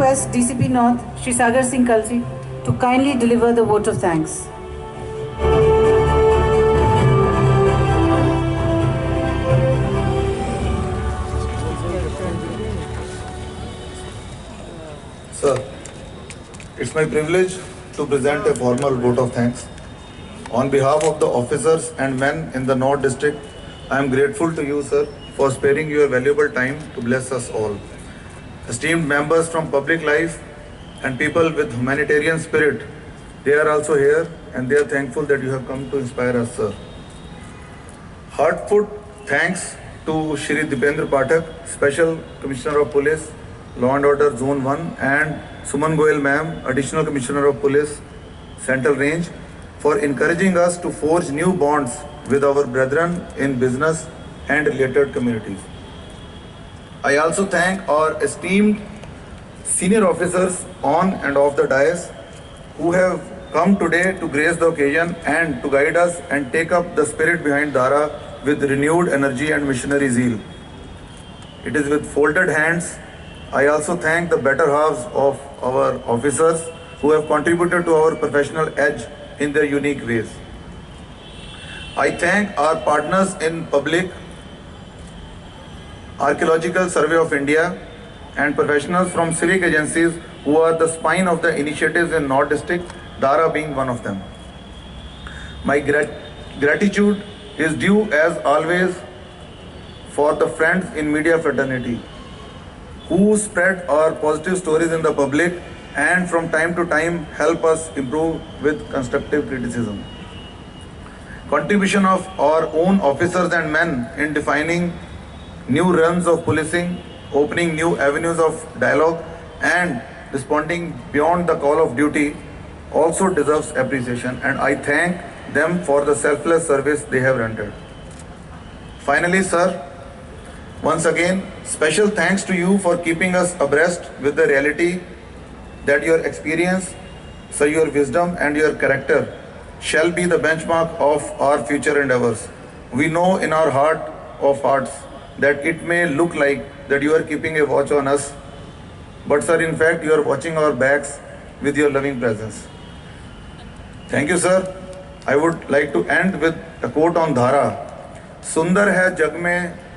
request DCP North, Shri Sagar Singh Kalsi, to kindly deliver the vote of thanks. Sir, it's my privilege to present a formal vote of thanks. On behalf of the officers and men in the North District, I am grateful to you, sir, for sparing your valuable time to bless us all. Esteemed members from public life and people with humanitarian spirit, they are also here and they are thankful that you have come to inspire us, sir. Heartfelt thanks to Shri Dipendra Pathak, Special Commissioner of Police, Law and Order Zone 1, and Suman Goyal ma'am, Additional Commissioner of Police, Central Range, for encouraging us to forge new bonds with our brethren in business and related communities. I also thank our esteemed senior officers on and off the dais who have come today to grace the occasion and to guide us and take up the spirit behind Dhara with renewed energy and missionary zeal. It is with folded hands. I also thank the better halves of our officers who have contributed to our professional edge in their unique ways. I thank our partners in public, Archaeological Survey of India, and professionals from civic agencies who are the spine of the initiatives in North District, Dhara being one of them. My gratitude is due as always for the friends in media fraternity who spread our positive stories in the public and from time to time help us improve with constructive criticism. Contribution of our own officers and men in defining new realms of policing, opening new avenues of dialogue, and responding beyond the call of duty also deserves appreciation, and I thank them for the selfless service they have rendered. Finally, sir, once again, special thanks to you for keeping us abreast with the reality that your experience, sir, your wisdom and your character shall be the benchmark of our future endeavors. We know in our heart of hearts that it may look like that you are keeping a watch on us, but sir, in fact, you are watching our backs with your loving presence. Thank you, sir. I would like to end with a quote on Dhara. Sundar hai jag mein